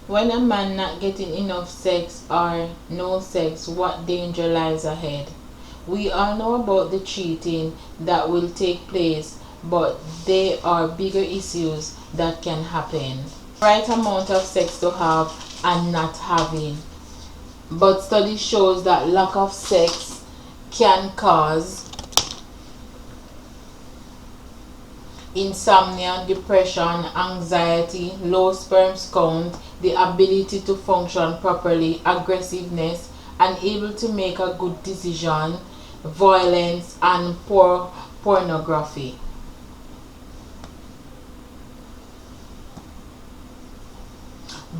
When a man not getting enough sex or no sex, what danger lies ahead? We all know about the cheating that will take place, but there are bigger issues that can happen. Right amount of sex to have and not having. But study shows that lack of sex can cause insomnia, depression, anxiety, low sperm count, the ability to function properly, aggressiveness, unable to make a good decision, violence, and poor pornography.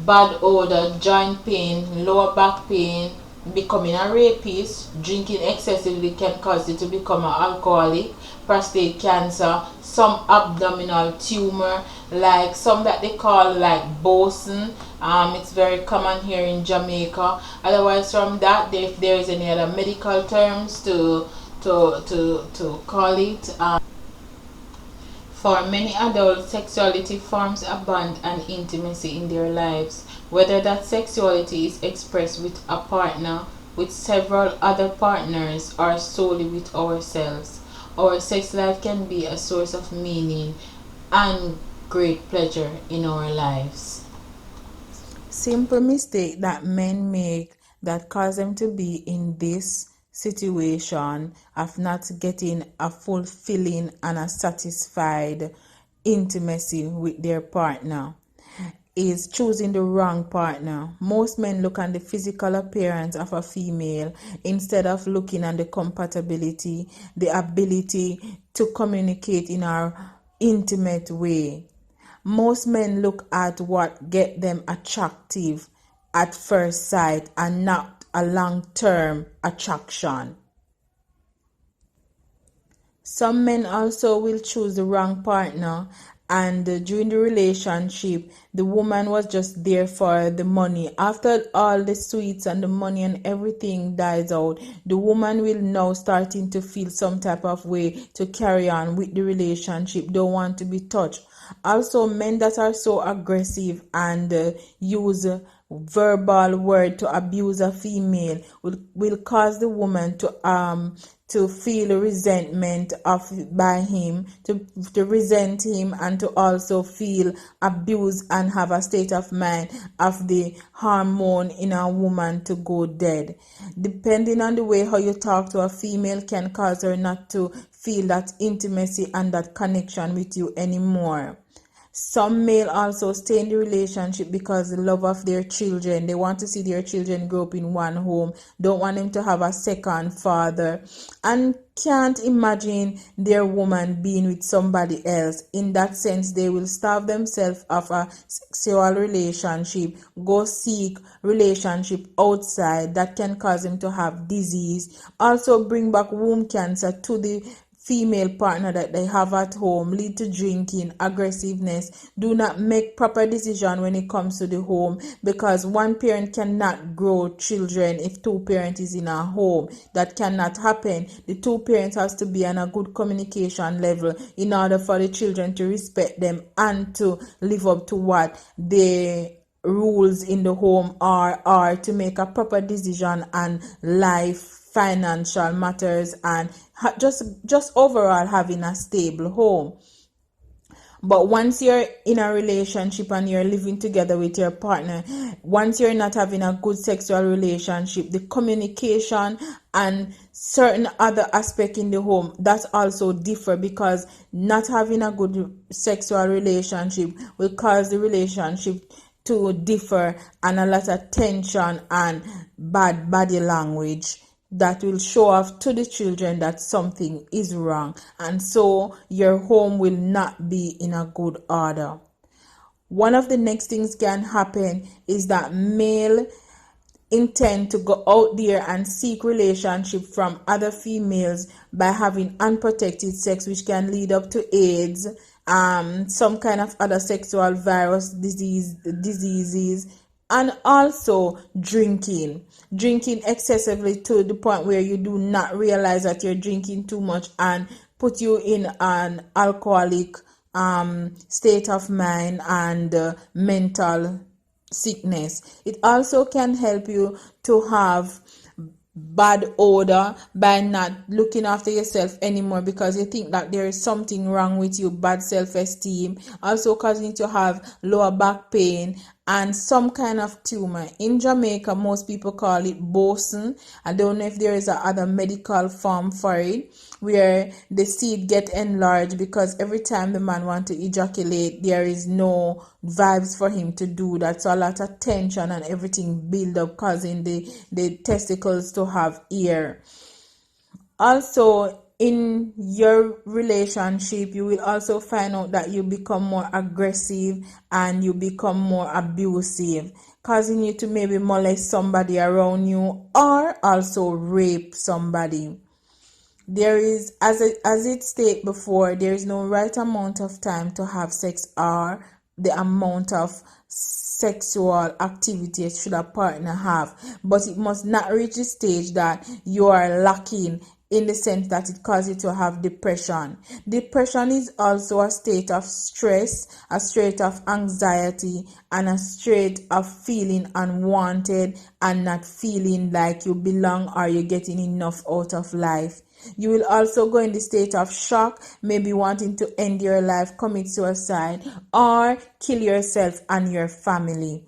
Bad odor, joint pain, lower back pain, becoming a rapist, drinking excessively can cause you to become an alcoholic, prostate cancer, some abdominal tumor, like some that they call like boson. It's very common here in Jamaica. Otherwise, from that, if there is any other medical terms to call it. For many adults, sexuality forms a bond and intimacy in their lives, whether that sexuality is expressed with a partner, with several other partners, or solely with ourselves. Our sex life can be a source of meaning and great pleasure in our lives. Simple mistake that men make that cause them to be in this situation of not getting a fulfilling and a satisfied intimacy with their partner is choosing the wrong partner. Most men look on the physical appearance of a female instead of looking on the compatibility, the ability to communicate in our intimate way. Most men look at what get them attractive at first sight and not a long-term attraction. Some men also will choose the wrong partner, and during the relationship, the woman was just there for the money. After all the sweets and the money and everything dies out, the woman will now starting to feel some type of way to carry on with the relationship, don't want to be touched. Also, men that are so aggressive and use verbal word to abuse a female will cause the woman to feel resentment of by him, to resent him, and to also feel abused and have a state of mind of the hormone in a woman to go dead. Depending on the way how you talk to a female can cause her not to feel that intimacy and that connection with you anymore. Some male also stay in the relationship because the love of their children. They want to see their children grow up in one home, don't want them to have a second father, and can't imagine their woman being with somebody else. In that sense, they will starve themselves of a sexual relationship, go seek relationship outside that can cause them to have disease, also bring back womb cancer to the female partner that they have at home, lead to drinking, aggressiveness, do not make proper decision when it comes to the home, because one parent cannot grow children if two parents is in a home. That cannot happen. The two parents has to be on a good communication level in order for the children to respect them and to live up to what the rules in the home are to make a proper decision on life, financial matters, and just overall having a stable home. But once you're in a relationship and you're living together with your partner, once you're not having a good sexual relationship, the communication and certain other aspect in the home, that's also differ, because not having a good sexual relationship will cause the relationship to differ, and a lot of tension and bad body language that will show off to the children that something is wrong, and so your home will not be in a good order. One of the next things can happen is that male intend to go out there and seek relationship from other females by having unprotected sex, which can lead up to AIDS, some kind of other sexual virus diseases, and also drinking excessively to the point where you do not realize that you're drinking too much and put you in an alcoholic state of mind and mental sickness. It also can help you to have bad odor by not looking after yourself anymore because you think that there is something wrong with you. Bad self-esteem, also causing you to have lower back pain and some kind of tumor. In Jamaica, most people call it boson. I don't know if there is a other medical form for it, where the seed get enlarged because every time the man want to ejaculate, there is no vibes for him to do that. So a lot of tension and everything build up, causing the testicles to have air. Also, in your relationship, you will also find out that you become more aggressive and you become more abusive, causing you to maybe molest somebody around you or also rape somebody. There is, as it stated before, there is no right amount of time to have sex or the amount of sexual activity should a partner have, but it must not reach the stage that you are lacking, in the sense that it causes you to have depression. Depression is also a state of stress, a state of anxiety, and a state of feeling unwanted and not feeling like you belong or you're getting enough out of life. You will also go in the state of shock, maybe wanting to end your life, commit suicide, or kill yourself and your family,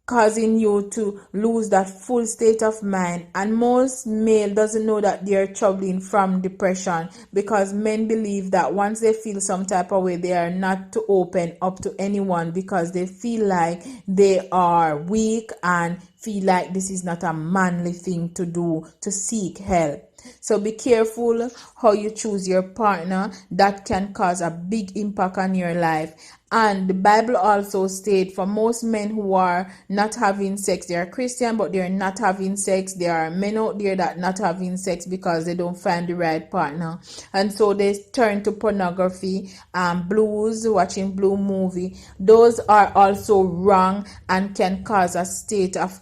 causing you to lose that full state of mind. And most male doesn't know that they're troubling from depression, because men believe that once they feel some type of way, they are not to open up to anyone because they feel like they are weak and feel like this is not a manly thing to do, to seek help. So be careful how you choose your partner. That can cause a big impact on your life. And the Bible also states, for most men who are not having sex, they are Christian but they're not having sex. There are men out there that not having sex because they don't find the right partner, and so they turn to pornography and blues, watching blue movie. Those are also wrong and can cause a state of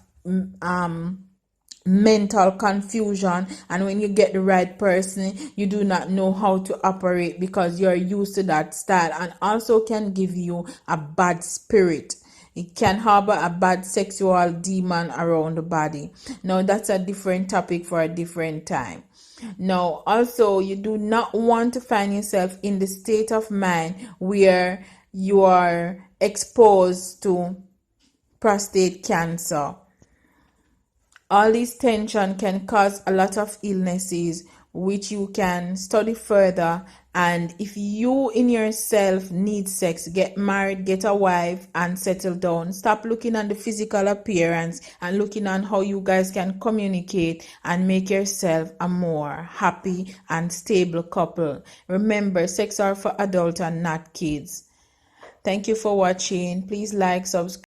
mental confusion. And when you get the right person, you do not know how to operate because you're used to that style, and also can give you a bad spirit. It can harbor a bad sexual demon around the body. Now that's a different topic for a different time. Now also, you do not want to find yourself in the state of mind where you are exposed to prostate cancer. All this tension can cause a lot of illnesses, which you can study further. And if you in yourself need sex, get married, get a wife, and settle down. Stop looking at the physical appearance and looking on how you guys can communicate and make yourself a more happy and stable couple. Remember, sex are for adults and not kids. Thank you for watching. Please like, subscribe.